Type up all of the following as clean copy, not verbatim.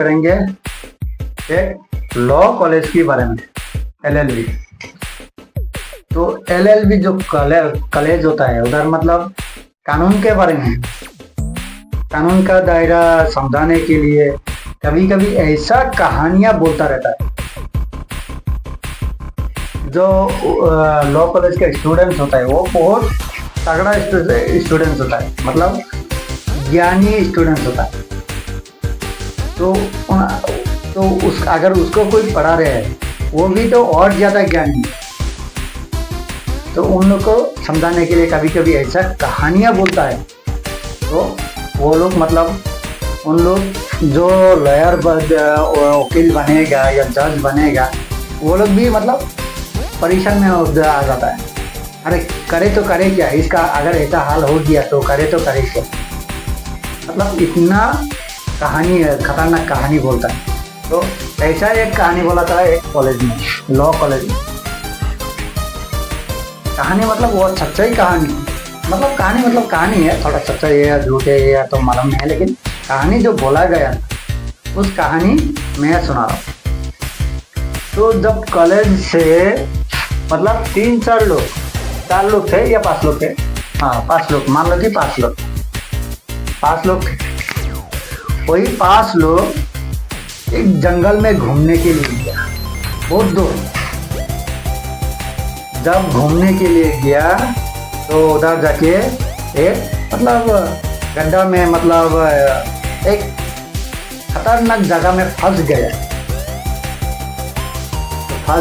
करेंगे एक law college के बारे में, एलएलबी। तो एलएलबी जो कॉलेज होता है उधर मतलब कानून के बारे में, कानून का दायरा समझाने के लिए कभी कभी ऐसा कहानियां बोलता रहता है। जो लॉ कॉलेज का स्टूडेंट्स होता है वो बहुत तगड़ा स्टूडेंट्स होता है, मतलब ज्ञानी स्टूडेंट्स होता है। तो अगर उसको कोई पढ़ा रहे हैं वो भी तो और ज़्यादा ज्ञानी है, तो उन लोग को समझाने के लिए कभी कभी ऐसा कहानियाँ बोलता है। तो वो लोग मतलब उन लोग जो लॉयर वकील बनेगा या जज बनेगा वो लोग भी मतलब परेशान में आ जाता है। अरे करे तो करे क्या, इसका अगर ऐसा हाल हो गया तो करे तो करे क्या, मतलब इतना कहानी खतरनाक कहानी बोलता है। तो ऐसा एक कहानी बोला था एक कॉलेज में, लॉ कॉलेज में। कहानी मतलब वो सच्चाई कहानी, मतलब कहानी है, थोड़ा सच्चाई है या झूठे है या तो मालूम नहीं है, लेकिन कहानी जो बोला गया उस कहानी मैं सुना रहा हूँ। तो जब कॉलेज से मतलब 3-4 लोग, 4 लोग थे या 5 लोग थे, हाँ 5 लोग, मान लो कि 5 लोग थे। वही 5 लोग एक जंगल में घूमने के लिए गया, बहुत दूर। जब घूमने के लिए गया तो उधर जाके एक मतलब गड्ढा में, मतलब एक खतरनाक जगह में फंस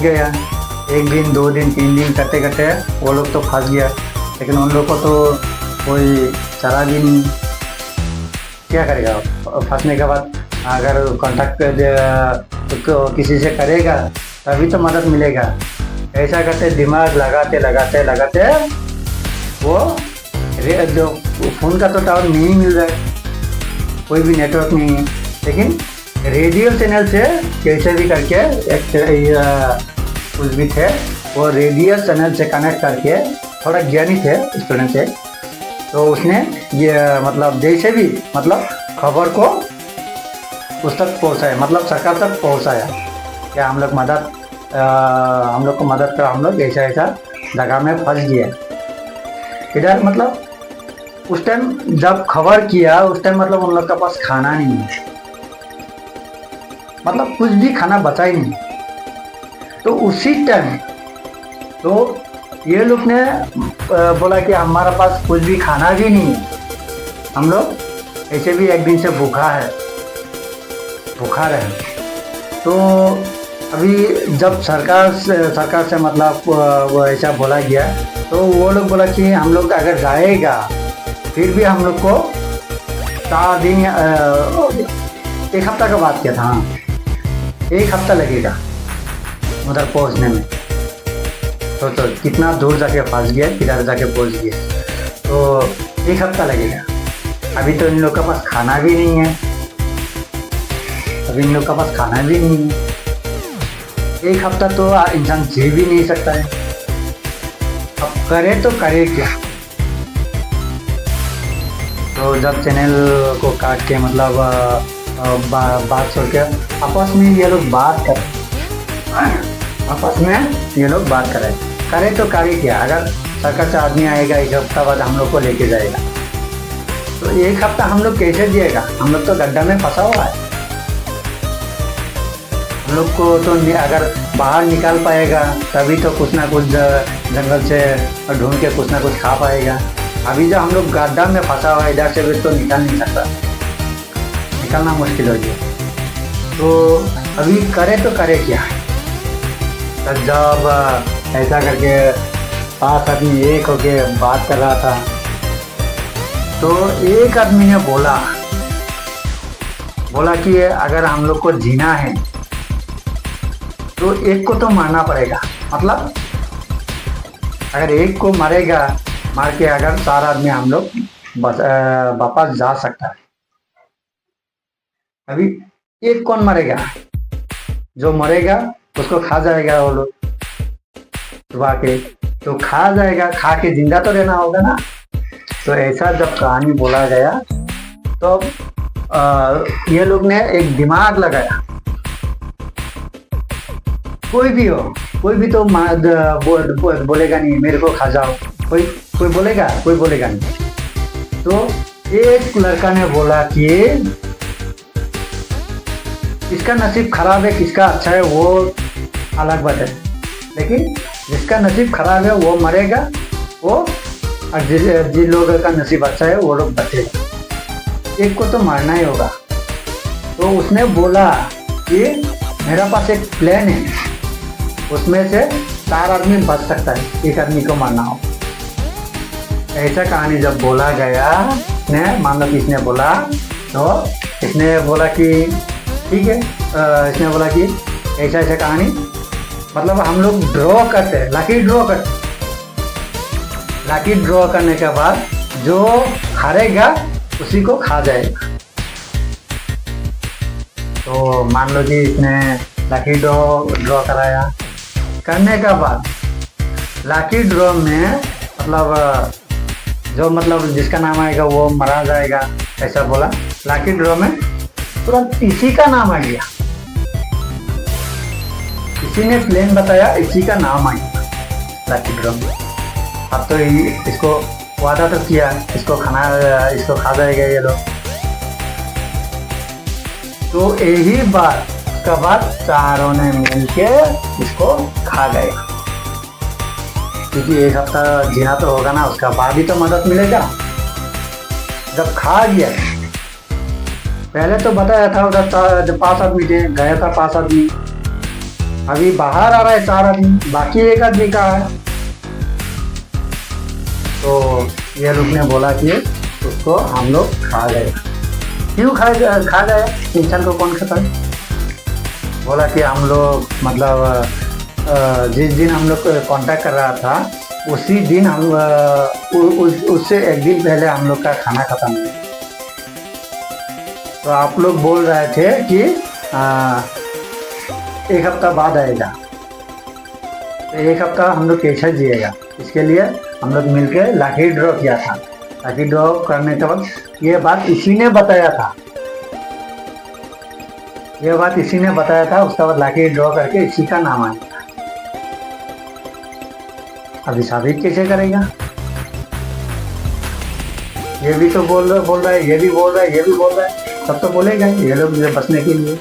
गया। 1 दिन 2 दिन 3 दिन करते करते वो लोग तो फंस गया, लेकिन उन लोग को तो कोई चारा भी नहीं। क्या करेगा फंसने के बाद? अगर कांटेक्ट तो किसी से करेगा तभी तो मदद मिलेगा। ऐसा करते दिमाग लगाते वो जो फ़ोन का तो टावर नहीं मिल रहा है, कोई भी नेटवर्क नहीं है, लेकिन रेडियो चैनल से कैसे भी करके एक कुछ भी थे वो रेडियो चैनल से कनेक्ट करके, थोड़ा ज्ञानी थे स्टूडेंट से, तो उसने ये मतलब जैसे भी मतलब खबर को उस तक पहुँचाया, मतलब सरकार तक पहुँचाया क्या हम लोग को मदद करा, हम लोग ऐसा जगह में फंस गया। इधर मतलब उस टाइम जब खबर किया उस टाइम मतलब उन लोग के पास खाना नहीं है, मतलब कुछ भी खाना बचा ही नहीं। तो उसी टाइम तो ये लोग ने बोला कि हमारा पास कुछ भी खाना भी नहीं है, हम लोग ऐसे भी 1 दिन से भूखा रहे। तो अभी जब सरकार से मतलब वो ऐसा बोला गया, तो वो लोग बोला कि हम लोग अगर जाएगा फिर भी हम लोग को 4 दिन 1 हफ्ता का बात किया था, हाँ 1 हफ्ता लगेगा उधर पहुंचने में। तो कितना दूर जाके फंस गया, किधर जाके पहुंच गया, तो 1 हफ्ता लगेगा। अभी तो इन लोग के पास खाना भी नहीं है, 1 हफ्ता तो इंसान जी भी नहीं सकता है। अब करे तो करे क्या? तो जब चैनल को काट के मतलब बात छोड़ के आपस में ये लोग बात करें, करे तो करे क्या? अगर सरकार से आदमी आएगा 1 हफ्ता बाद हम लोग को लेके जाएगा, तो 1 हफ्ता हम लोग कैसे जिएगा? हम लोग तो गड्ढा में फंसा हुआ है। हम लोग को तो अगर बाहर निकाल पाएगा तभी तो कुछ ना कुछ जंगल से ढूंढ के कुछ ना कुछ खा पाएगा। अभी जो हम लोग गड्ढा में फंसा हुआ है, इधर से भी तो निकाल नहीं सकता, निकालना मुश्किल हो गया। तो अभी करे तो करे क्या? तब जब ऐसा करके 5 आदमी एक होके बात कर रहा था, तो एक आदमी ने बोला कि अगर हम लोग को जीना है तो एक को तो मारना पड़ेगा, मतलब अगर एक को मारेगा, मार के अगर 4 आदमी हम लोग वापस जा सकता है। अभी एक कौन मरेगा? जो मरेगा उसको खा जाएगा वो लोग सुबह के, तो खा जाएगा, खा के जिंदा तो रहना होगा ना। तो ऐसा जब कहानी बोला गया तो ये लोग ने एक दिमाग लगाया, कोई भी हो, कोई भी तो बोलेगा नहीं मेरे को खा जाओ, कोई कोई बोलेगा नहीं। तो एक लड़का ने बोला कि किसका नसीब खराब है किसका अच्छा है वो अलग बात है, लेकिन जिसका नसीब खराब है वो मरेगा, वो और जिन लोगों का नसीब अच्छा है वो लोग बचेगा, एक को तो मारना ही होगा। तो उसने बोला कि मेरा पास एक प्लान है, उसमें से 4 आदमी बच सकता है, एक आदमी को मारना हो। ऐसा कहानी जब बोला गया ने मान लो किसने बोला, तो इसने बोला कि ठीक है, इसने बोला कि ऐसा ऐसा कहानी, मतलब हम लोग ड्रॉ करते हैं, लकी ड्रॉ करते हैं, लकी ड्रॉ करने के बाद जो हारेगा उसी को खा जाएगा। तो मान लो कि इसने लकी ड्रॉ कराया, करने के बाद लकी ड्रॉ में मतलब जो मतलब जिसका नाम आएगा वो मरा जाएगा, ऐसा बोला। लकी ड्रॉ में तुरंत इसी का नाम आ गया, इसी ने प्लेन बताया, इसी का नाम आ गया लकी ड्रॉ में। अब तो इसको वादा तो किया, इसको खा जाएगा ये लोग। तो यही बात उसके बाद चारों ने मिलके इसको खा गए, क्योंकि एक हफ्ता जीना तो होगा ना, उसका बाद ही तो मदद मिलेगा। जब खा गया, पहले तो बताया था उधर जब 5 आदमी थे, गया था 5 आदमी, अभी बाहर आ रहा है 4 आदमी, बाकी एक आदमी का है। तो ये लोग ने बोला कि उसको हम लोग खा गए। क्यों खा गए, इंसान को कौन खाता है? बोला कि हम लोग मतलब जिस दिन हम लोग कांटेक्ट कर रहा था उसी दिन हम उससे एक दिन पहले हम लोग का खाना खत्म हुआ। तो आप लोग बोल रहे थे कि 1 हफ्ता बाद आएगा, तो 1 हफ्ता हम लोग कैसे जिएगा, इसके लिए हम लोग मिलकर लकी ड्रॉ किया था। लकी ड्रॉ करने के बाद ये बात इसी ने बताया था, उसका बाद लकी ड्रॉ करके इसी का नाम आया। अभी साबित कैसे करेगा? ये भी तो बोल रहा है, ये भी बोल रहा है, सब तो बोलेगा ये लोग बचने के लिए।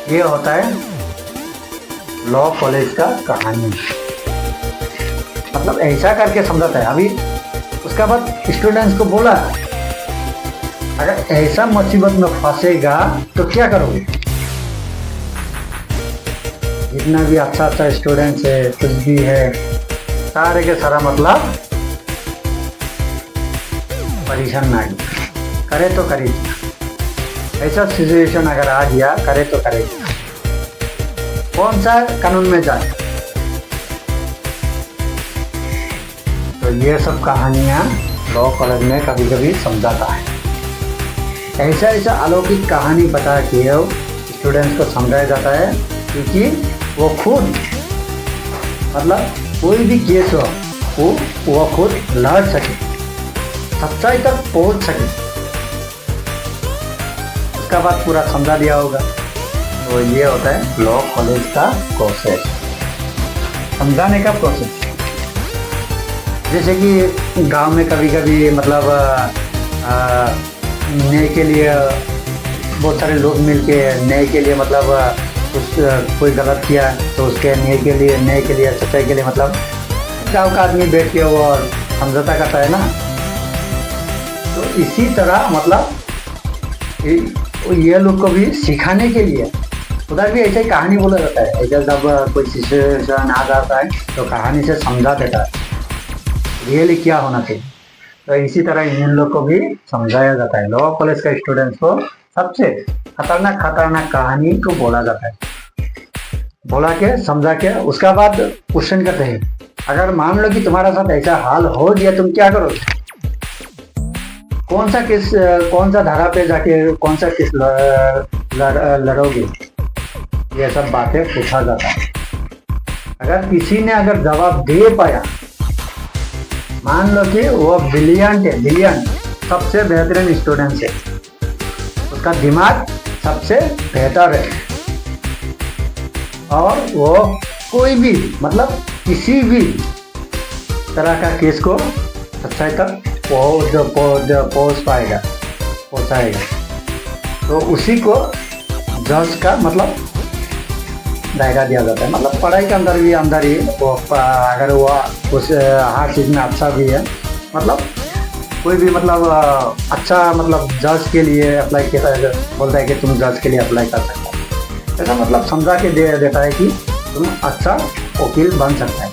ये होता है लॉ कॉलेज का कहानी, मतलब ऐसा करके समझाता है। अभी उसका बाद स्टूडेंट्स को बोला अगर ऐसा मुसीबत में फंसेगा तो क्या करोगे? जितना भी अच्छा स्टूडेंट्स है, कुछ भी है, सारे के सारा मतलब परेशान ना करे तो करे, ऐसा सिचुएशन अगर आ गया करे तो करे, कौन सा कानून में जाए? तो ये सब कहानियाँ लॉ कॉलेज में कभी कभी समझाता है। ऐसा अलौकिक कहानी बता के स्टूडेंट्स को समझाया जाता है, क्योंकि वो खुद मतलब कोई भी केस हो वो खुद लड़ सके, सच्चाई तक पहुंच सके, उसका बाद पूरा समझा दिया होगा। तो ये होता है लॉ कॉलेज का प्रोसेस, समझाने का प्रोसेस। जैसे कि गांव में कभी कभी मतलब न्याय के लिए बहुत सारे लोग मिलके न्याय के लिए मतलब कोई गलत किया तो उसके न्याय के लिए सच्चाई के लिए मतलब गांव का आदमी बैठ के वो समझौता करता है ना। तो इसी तरह मतलब ये लोग को भी सिखाने के लिए उधर भी ऐसे ही कहानी बोला जाता है। ऐसा जब कोई सिचुएशन आ जाता है तो कहानी से समझा देता है रियली क्या होना चाहिए। तो इसी तरह इन लोग को भी समझाया जाता है। लॉ कॉलेज का स्टूडेंट्स को सबसे खतरनाक कहानी को बोला जाता है, बोला के समझा के उसका बाद क्वेश्चन करते हैं, अगर मान लो कि तुम्हारा साथ ऐसा हाल हो गया तुम क्या करोगे? कौन सा केस, कौन सा धारा पे जाके कौन सा केस लड़ोगे? ये सब बातें पूछा जाता है। अगर किसी ने अगर जवाब दे पाया, मान लो कि वो ब्रिलियंट है, ब्रिलियंट सबसे बेहतरीन स्टूडेंट है, उसका दिमाग सबसे बेहतर है और वो कोई भी मतलब किसी भी तरह का केस को सच्चाई तक पहुंचाएगा। तो उसी को जज का मतलब दायरा दिया जाता है। मतलब पढ़ाई के अंदर ही वो अगर वो उस हर चीज़ में अच्छा भी है, मतलब कोई भी मतलब अच्छा मतलब जज के लिए अप्लाई किया बोलता है कि तुम जज के लिए अप्लाई कर सकते हो, ऐसा मतलब समझा के देता है कि तुम अच्छा वकील बन सकता है।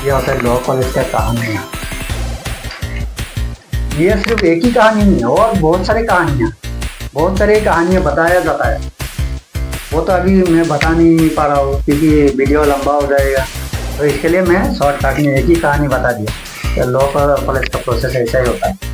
ये होता है लॉ कॉलेज का कहानी। ये सिर्फ एक ही कहानी नहीं है, और बहुत सारी कहानियाँ बताया जाता है। वो तो अभी मैं बता नहीं पा रहा हूँ क्योंकि वीडियो लंबा हो जाएगा, तो इसके लिए मैं शॉर्टकट में एक ही कहानी बता दिया। लॉ कॉलेज का प्रोसेस ऐसा ही होता है।